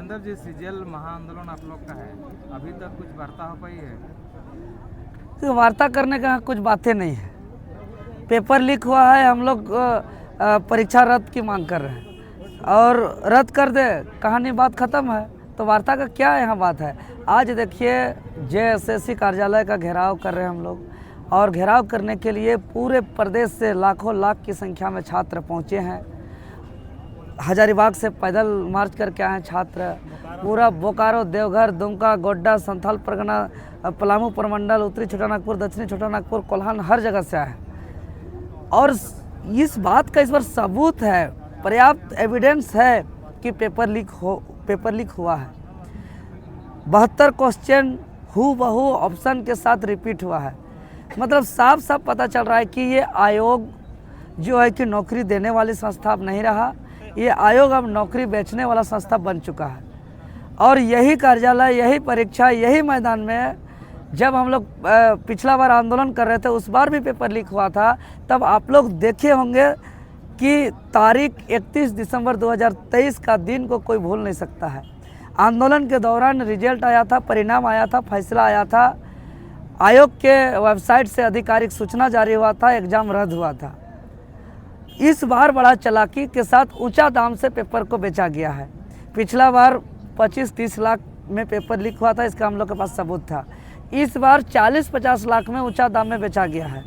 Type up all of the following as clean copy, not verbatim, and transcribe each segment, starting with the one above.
जितेंद्र जी, CGL महाआंदोलन आप लोग का है, अभी तक कुछ वार्ता हो पाई है? तो वार्ता करने का कुछ बातें नहीं है। पेपर लीक हुआ है, हम लोग परीक्षा रद्द की मांग कर रहे हैं और रद्द कर दे, कहानी बात ख़त्म है। तो वार्ता का क्या यहाँ बात है। आज देखिए जेएसएससी कार्यालय का घेराव कर रहे हैं हम लोग, और घेराव करने के लिए पूरे प्रदेश से लाखों लाख की संख्या में छात्र पहुँचे हैं। हजारीबाग से पैदल मार्च करके आए हैं छात्र। पूरा बोकारो, देवघर, दुमका, गोड्डा, संथाल परगना, पलामू प्रमंडल, उत्तरी छोटानागपुर, दक्षिणी छोटानागपुर, कोल्हान, हर जगह से आए हैं। और इस बात का इस बार सबूत है, पर्याप्त एविडेंस है कि पेपर लीक हुआ है। 72 क्वेश्चन हूबहू ऑप्शन के साथ रिपीट हुआ है। मतलब साफ साफ पता चल रहा है कि ये आयोग जो है कि नौकरी देने वाली संस्था अब नहीं रहा, ये आयोग अब नौकरी बेचने वाला संस्था बन चुका है। और यही कार्यालय, यही परीक्षा, यही मैदान में जब हम लोग पिछला बार आंदोलन कर रहे थे, उस बार भी पेपर लीक हुआ था। तब आप लोग देखे होंगे कि तारीख 31 दिसंबर 2023 का दिन को कोई भूल नहीं सकता है। आंदोलन के दौरान रिजल्ट आया था, परिणाम आया था, फैसला आया था, आयोग के वेबसाइट से आधिकारिक सूचना जारी हुआ था, एग्ज़ाम रद्द हुआ था। इस बार बड़ा चालाकी के साथ ऊंचा दाम से पेपर को बेचा गया है। पिछला बार 25-30 लाख में पेपर लीक हुआ था, इसका हम लोग के पास सबूत था। इस बार 40-50 लाख में ऊंचा दाम में बेचा गया है।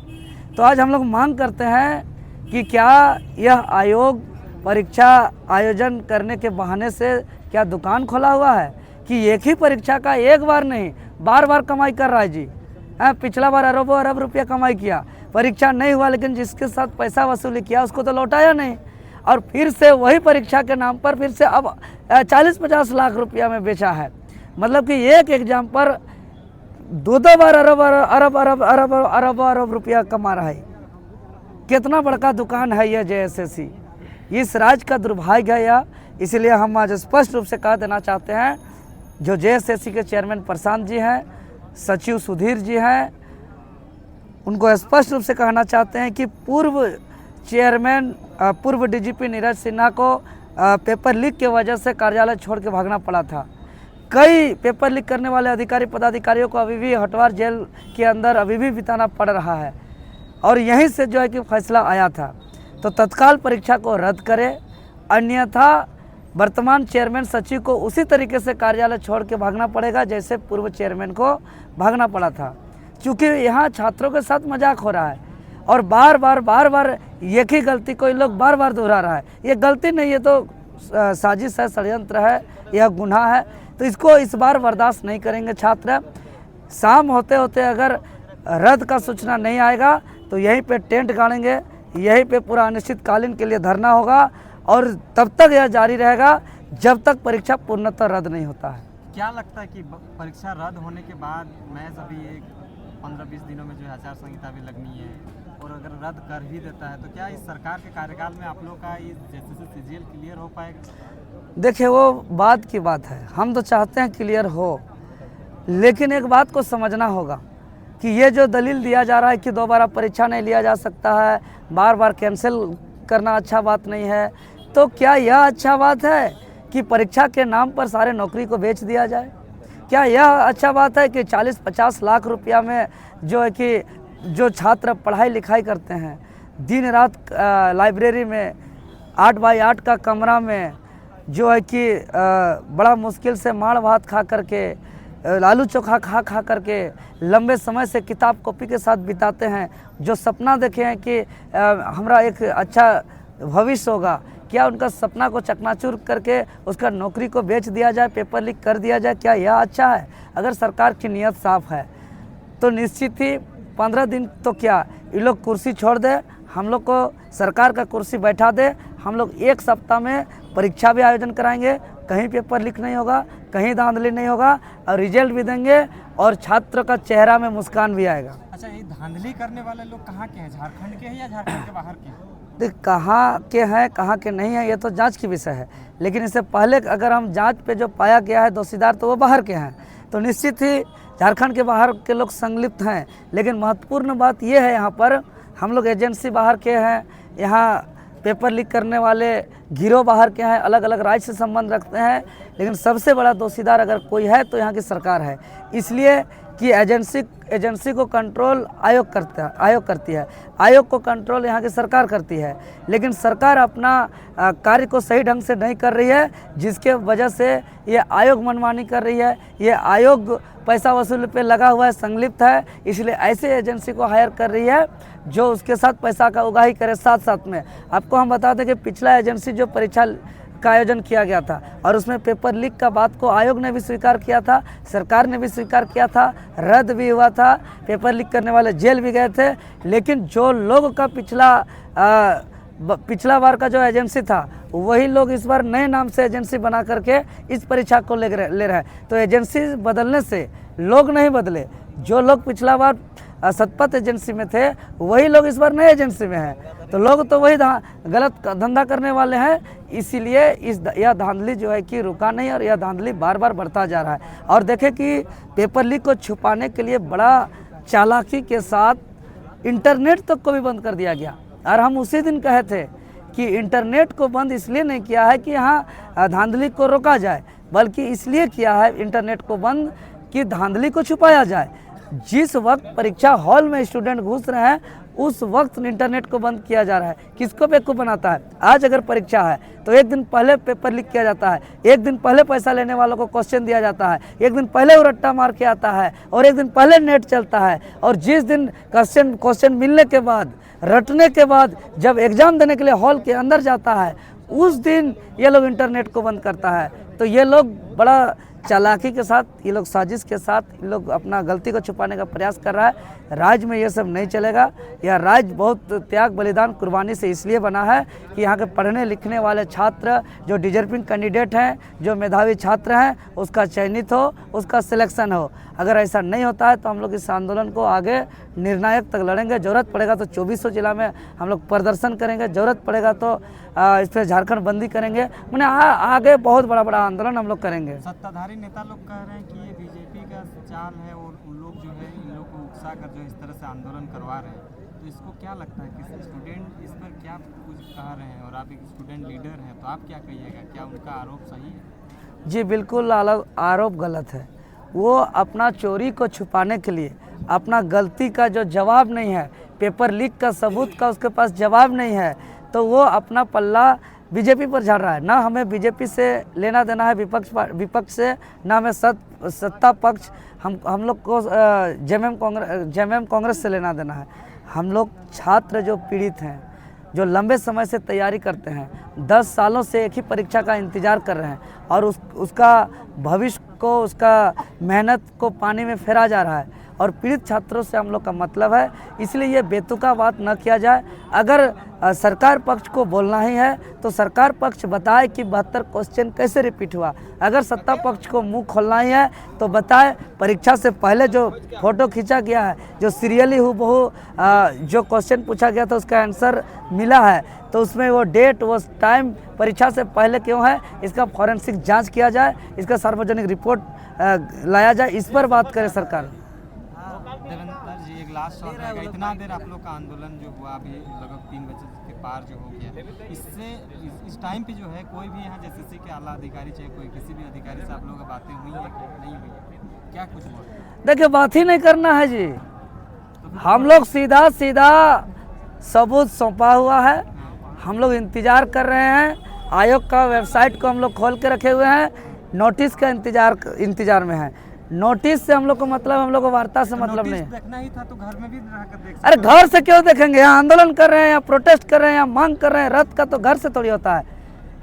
तो आज हम लोग मांग करते हैं कि क्या यह आयोग परीक्षा आयोजन करने के बहाने से क्या दुकान खोला हुआ है कि एक ही परीक्षा का एक बार नहीं बार बार कमाई कर रहा है जी। पिछला बार अरबों अरब रुपया कमाई किया, परीक्षा नहीं हुआ, लेकिन जिसके साथ पैसा वसूली किया उसको तो लौटाया नहीं, और फिर से वही परीक्षा के नाम पर फिर से अब 40-50 लाख रुपया में बेचा है। मतलब कि एक एग्जाम पर दो बार अरब रुपया कमा रहा है। कितना बड़का दुकान है यह जेएसएससी। इस राज्य का दुर्भाग्य है यह। इसलिए हम आज स्पष्ट रूप से कह देना चाहते हैं, जो जेएसएससी के चेयरमैन प्रशांत जी हैं, सचिव सुधीर जी हैं, उनको स्पष्ट रूप से कहना चाहते हैं कि पूर्व डीजीपी नीरज सिन्हा को पेपर लीक के वजह से कार्यालय छोड़ के भागना पड़ा था। कई पेपर लीक करने वाले अधिकारी पदाधिकारियों को अभी भी हटवार जेल के अंदर अभी भी बिताना पड़ रहा है, और यहीं से जो है कि फैसला आया था। तो तत्काल परीक्षा को रद्द करें, अन्यथा वर्तमान चेयरमैन सचिव को उसी तरीके से कार्यालय छोड़ के भागना पड़ेगा जैसे पूर्व चेयरमैन को भागना पड़ा था। क्योंकि यहाँ छात्रों के साथ मजाक हो रहा है, और बार बार एक ही गलती को इन लोग बार बार दोहरा रहा है। ये गलती नहीं, ये तो साजिश है, षड्यंत्र है, यह गुनाह है। तो इसको इस बार बर्दाश्त नहीं करेंगे छात्र। शाम होते होते अगर रद्द का सूचना नहीं आएगा तो यहीं पे टेंट गाड़ेंगे, यहीं पे पूरा अनिश्चितकालीन के लिए धरना होगा, और तब तक यह जारी रहेगा जब तक परीक्षा पूर्णतः रद्द नहीं होता है। क्या लगता है कि परीक्षा रद्द होने के बाद महज अभी एक 15-20 दिनों में जो है आचार संहिता भी लगनी है, और अगर रद्द कर भी देता है तो क्या इस सरकार के कार्यकाल में आप लोग का इस जैसे सीजीएल क्लियर हो पाएगा? देखिए, वो बात की बात है, हम तो चाहते हैं क्लियर हो, लेकिन एक बात को समझना होगा कि ये जो दलील दिया जा रहा है कि दोबारा परीक्षा नहीं लिया जा सकता है, बार बार कैंसिल करना अच्छा बात नहीं है, तो क्या यह अच्छा बात है कि परीक्षा के नाम पर सारे नौकरी को बेच दिया जाए? क्या यह अच्छा बात है कि 40-50 लाख रुपया में जो है कि जो छात्र पढ़ाई लिखाई करते हैं, दिन रात लाइब्रेरी में 8x8 का कमरा में जो है कि बड़ा मुश्किल से माड़ भात खा करके, आलू चोखा खा करके लंबे समय से किताब कॉपी के साथ बिताते हैं, जो सपना देखे हैं कि हमारा एक अच्छा भविष्य होगा, क्या उनका सपना को चकनाचूर करके उसका नौकरी को बेच दिया जाए, पेपर लीक कर दिया जाए? क्या यह अच्छा है? अगर सरकार की नीयत साफ है तो निश्चित ही 15 दिन तो क्या, ये लोग कुर्सी छोड़ दे, हम लोग को सरकार का कुर्सी बैठा दे, हम लोग एक सप्ताह में परीक्षा भी आयोजन कराएंगे, कहीं पेपर लीक नहीं होगा, कहीं धांधली नहीं होगा, और रिजल्ट भी देंगे, और छात्र का चेहरा में मुस्कान भी आएगा। अच्छा, ये धांधली करने वाले लोग कहाँ के हैं? झारखंड के हैं या झारखंड के बाहर के? देख, कहाँ के हैं कहाँ के नहीं हैं ये तो जांच की विषय है, लेकिन इससे पहले अगर हम जांच पे जो पाया गया है दोषीदार, तो वो बाहर के हैं, तो निश्चित ही झारखंड के बाहर के लोग संलिप्त हैं। लेकिन महत्वपूर्ण बात ये है, यहाँ पर हम लोग एजेंसी बाहर के हैं, यहाँ पेपर लीक करने वाले गिरोह बाहर के हैं, अलग अलग राज्य से संबंध रखते हैं, लेकिन सबसे बड़ा दोषीदार अगर कोई है तो यहाँ की सरकार है। इसलिए कि एजेंसी को कंट्रोल आयोग करती है, आयोग को कंट्रोल यहाँ की सरकार करती है, लेकिन सरकार अपना कार्य को सही ढंग से नहीं कर रही है, जिसके वजह से ये आयोग मनमानी कर रही है। ये आयोग पैसा वसूल पे लगा हुआ है, संलिप्त है, इसलिए ऐसे एजेंसी को हायर कर रही है जो उसके साथ पैसा का उगाही करे। साथ साथ में आपको हम बता दें कि पिछला एजेंसी जो परीक्षा का आयोजन किया गया था और उसमें पेपर लीक का बात को आयोग ने भी स्वीकार किया था, सरकार ने भी स्वीकार किया था, रद्द भी हुआ था, पेपर लीक करने वाले जेल भी गए थे। लेकिन जो लोग का पिछला बार का जो एजेंसी था वही लोग इस बार नए नाम से एजेंसी बना करके इस परीक्षा को ले रहे हैं। तो एजेंसी बदलने से लोग नहीं बदले, जो लोग पिछला बार सतपथ एजेंसी में थे वही लोग इस बार नए एजेंसी में हैं, तो लोग तो वही गलत धंधा करने वाले हैं। इसीलिए यह धांधली जो है कि रुका नहीं और यह धांधली बार बार बढ़ता जा रहा है। और देखें कि पेपर लीक को छुपाने के लिए बड़ा चालाकी के साथ इंटरनेट तक को भी बंद कर दिया गया। और हम उसी दिन कहे थे कि इंटरनेट को बंद इसलिए नहीं किया है कि यहाँ धांधली को रोका जाए, बल्कि इसलिए किया है इंटरनेट को बंद कि धांधली को छुपाया जाए। जिस वक्त परीक्षा हॉल में स्टूडेंट घुस रहे हैं उस वक्त इंटरनेट को बंद किया जा रहा है। किसको बेवकूफ़ बनाता है? आज अगर परीक्षा है तो एक दिन पहले पेपर लीक किया जाता है, एक दिन पहले पैसा लेने वालों को क्वेश्चन दिया जाता है, एक दिन पहले वो रट्टा मार के आता है और एक दिन पहले नेट चलता है। और जिस दिन क्वेश्चन मिलने के बाद, रटने के बाद जब एग्ज़ाम देने के लिए हॉल के अंदर जाता है उस दिन ये लोग इंटरनेट को बंद करता है। तो ये लोग बड़ा चालाकी के साथ, ये लोग साजिश के साथ ये लोग अपना गलती को छुपाने का प्रयास कर रहा है। राज्य में ये सब नहीं चलेगा। यह राज्य बहुत त्याग बलिदान कुर्बानी से इसलिए बना है कि यहाँ के पढ़ने लिखने वाले छात्र जो डिजर्विंग कैंडिडेट हैं, जो मेधावी छात्र हैं, उसका चयनित हो, उसका सिलेक्शन हो। अगर ऐसा नहीं होता है तो हम लोग इस आंदोलन को आगे निर्णायक तक लड़ेंगे। ज़रूरत पड़ेगा तो 2400 जिला में हम लोग प्रदर्शन करेंगे, ज़रूरत पड़ेगा तो इस पर झारखंड बंदी करेंगे। मैंने आगे बहुत बड़ा आंदोलन हम लोग करेंगे। सत्ताधारी नेता लोग कह रहे हैं कि ये बीजेपी का चाल है और उन लोग जो है इन लोग को उकसा कर जो इस तरह से आंदोलन करवा रहे हैं, तो इसको क्या लगता है कि स्टूडेंट इस पर क्या कुछ कह रहे हैं और आप एक स्टूडेंट लीडर हैं तो आप क्या कहिएगा, क्या उनका आरोप सही है? जी बिल्कुल, आरोप गलत है। वो अपना चोरी को छुपाने के लिए, अपना गलती का जो जवाब नहीं है, पेपर लीक का सबूत का उसके पास जवाब नहीं है, तो वो अपना पल्ला बीजेपी पर झाड़ रहा है। ना हमें बीजेपी से लेना देना है विपक्ष से, ना हमें सत्ता पक्ष, हम लोग को जेएमएम कांग्रेस से लेना देना है। हम लोग छात्र जो पीड़ित हैं, जो लंबे समय से तैयारी करते हैं, 10 सालों से एक ही परीक्षा का इंतज़ार कर रहे हैं और उसका भविष्य को, उसका मेहनत को पानी में फेरा जा रहा है। और पीड़ित छात्रों से हम लोग का मतलब है, इसलिए ये बेतुका बात न किया जाए। अगर सरकार पक्ष को बोलना ही है तो सरकार पक्ष बताए कि 72 क्वेश्चन कैसे रिपीट हुआ। अगर सत्ता पक्ष को मुंह खोलना ही है तो बताए परीक्षा से पहले जो फ़ोटो खींचा गया है, जो सीरियली हूबहू जो क्वेश्चन पूछा गया था उसका आंसर मिला है, तो उसमें वो डेट, वो टाइम परीक्षा से पहले क्यों है, इसका फॉरेंसिक जाँच किया जाए, इसका सार्वजनिक रिपोर्ट लाया जाए, इस पर बात करे सरकार। देवेंद्र जी, एक लास्ट सवाल रहेगा। इतना देर आप लोग का आंदोलन जो हुआ अभी लगभग 3 बजे के पार जो हो गया, इससे इस टाइम पे जो है कोई भी यहाँ जेएसएससी के आला अधिकारी चाहे कोई किसी भी अधिकारी से आप लोगों की बातें हुई है कि नहीं हुई, क्या कुछ हुआ? देखिए, बात ही नहीं करना है जी, हम लोग सीधा सबूत सौंपा हुआ है, हम लोग इंतज़ार कर रहे हैं। आयोग का वेबसाइट को हम लोग खोल के रखे हुए हैं, नोटिस का इंतजार में है। नोटिस से हम लोग को मतलब, हम लोग को वार्ता से मतलब नहीं। देखना ही था तो घर में भी रहकर देख सकते। अरे घर से क्यों देखेंगे? यहाँ आंदोलन कर रहे हैं, यहाँ प्रोटेस्ट कर रहे हैं, यहाँ मांग कर रहे हैं। रद्द का तो घर से थोड़ी होता है।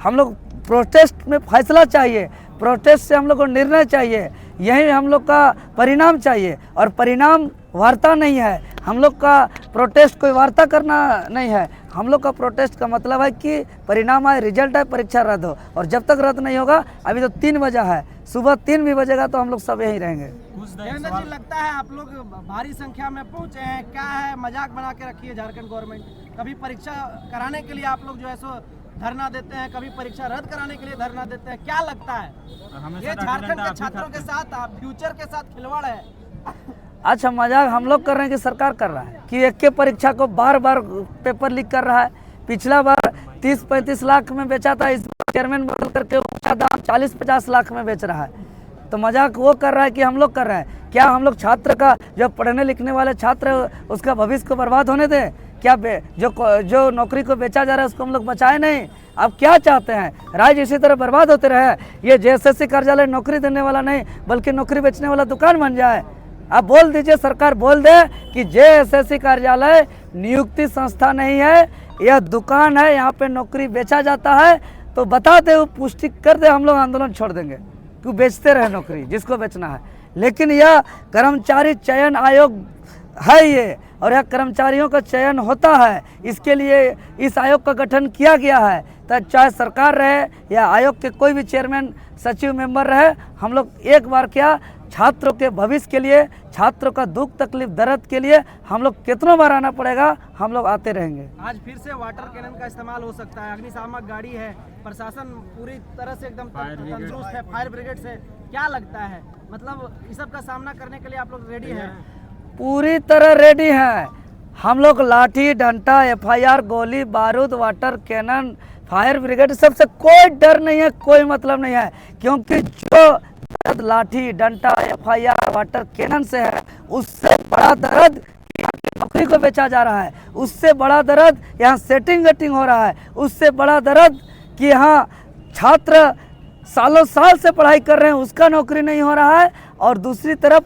हम लोग प्रोटेस्ट में फैसला चाहिए, प्रोटेस्ट से हम लोग को निर्णय चाहिए, यही हम लोग का परिणाम चाहिए। और परिणाम वार्ता नहीं है, हम लोग का प्रोटेस्ट कोई वार्ता करना नहीं है। हम लोग का प्रोटेस्ट का मतलब है कि परिणाम आए, रिजल्ट आए, परीक्षा रद्द हो। और जब तक रद्द नहीं होगा, अभी तो 3 बजा है, सुबह 3 भी बजेगा तो हम लोग सब यहीं रहेंगे। देवेंद्र जी, लगता है आप लोग भारी संख्या में पहुंचे हैं, क्या है मजाक बना के रखी है झारखंड गवर्नमेंट? कभी परीक्षा कराने के लिए आप लोग जो है सो धरना देते हैं, कभी परीक्षा रद्द कराने के लिए धरना देते हैं, क्या लगता है ये झारखंड के छात्रों के साथ, फ्यूचर के साथ खिलवाड़ है? अच्छा, मजाक हम लोग कर रहे हैं कि सरकार कर रहा है कि एक के परीक्षा को बार बार पेपर लीक कर रहा है? पिछला बार 30-35 लाख में बेचा था, इस चेयरमैन बदल करके उसका दाम 40-50 लाख में बेच रहा है। तो मजाक वो कर रहा है कि हम लोग कर रहे हैं? क्या हम लोग छात्र का, जो पढ़ने लिखने वाले छात्र उसका भविष्य को बर्बाद होने दें? क्या जो नौकरी को बेचा जा रहा है उसको हम लोग बचाए नहीं? आप क्या चाहते हैं? राज्य इसी तरह बर्बाद होते रहे? ये जेएसएससी कार्यालय नौकरी देने वाला नहीं बल्कि नौकरी बेचने वाला दुकान बन जाए। आप बोल दीजिए, सरकार बोल दे कि जेएसएससी कार्यालय नियुक्ति संस्था नहीं है, यह दुकान है, यहाँ पे नौकरी बेचा जाता है। तो बता दे, वो पुष्टि कर दे, हम लोग आंदोलन छोड़ देंगे। क्यों बेचते रहे नौकरी जिसको बेचना है। लेकिन यह कर्मचारी चयन आयोग है ये, और यह कर्मचारियों का चयन होता है, इसके लिए इस आयोग का गठन किया गया है। तो चाहे सरकार रहे या आयोग के कोई भी चेयरमैन सचिव मेंबर रहे, हम लोग एक बार क्या छात्रों के भविष्य के लिए, छात्रों का दुख तकलीफ दर्द के लिए हम लोग कितनों बार आना पड़ेगा, हम लोग आते रहेंगे। आज फिर से वाटर कैनन का इस्तेमाल हो सकता है, अग्निशामक गाड़ी है, प्रशासन पूरी तरह से एकदम तंदुरुस्त है, फायर ब्रिगेड से। क्या लगता है, मतलब इस सब का सामना करने के लिए आप लोग रेडी हैं? पूरी तरह रेडी हैं हम लोग। लाठी डंडा, एफआईआर, गोली बारूद, वाटर कैनन, फायर ब्रिगेड, सबसे कोई डर नहीं है, कोई मतलब नहीं है। क्योंकि जो दर्द लाठी डंडा, एफआईआर, वाटर कैनन से है, उससे बड़ा दर्द नौकरी को बेचा जा रहा है, उससे बड़ा दर्द यहाँ सेटिंग वेटिंग हो रहा है, उससे बड़ा दर्द कि यहाँ छात्र सालों साल से पढ़ाई कर रहे हैं, उसका नौकरी नहीं हो रहा है। और दूसरी तरफ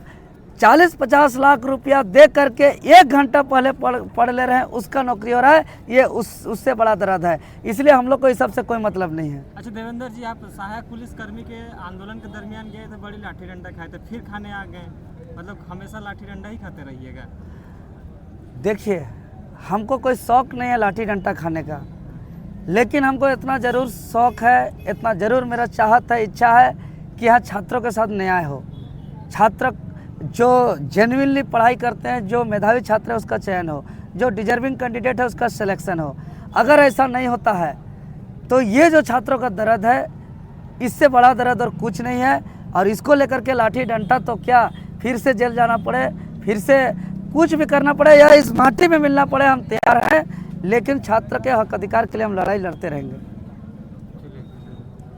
40-50 लाख रुपया दे करके 1 घंटा पहले पढ़ ले रहे हैं, उसका नौकरी हो रहा है। ये उससे बड़ा दर्द है। इसलिए हम लोग को इस सब से कोई मतलब नहीं है। अच्छा देवेंद्र जी, आप सहायक पुलिस कर्मी के आंदोलन के दरमियान गए थे, बड़ी लाठी डंडा खाए थे, फिर खाने आ गए, मतलब हमेशा लाठी डंडा ही खाते रहिएगा? देखिए, हमको कोई शौक नहीं है लाठी डंडा खाने का, लेकिन हमको इतना ज़रूर शौक है, इतना ज़रूर मेरा चाहत है, इच्छा है कि यहाँ छात्रों के साथ न्याय हो। छात्र जो जेन्युइनली पढ़ाई करते हैं, जो मेधावी छात्र है उसका चयन हो, जो डिजर्विंग कैंडिडेट है उसका सिलेक्शन हो। अगर ऐसा नहीं होता है तो ये जो छात्रों का दर्द है, इससे बड़ा दर्द और कुछ नहीं है। और इसको लेकर के लाठी डंडा तो क्या फिर से जेल जाना पड़े, फिर से कुछ भी करना पड़े या इस माटी में मिलना पड़े, हम तैयार हैं। लेकिन छात्र के हक अधिकार के लिए हम लड़ाई लड़ते रहेंगे।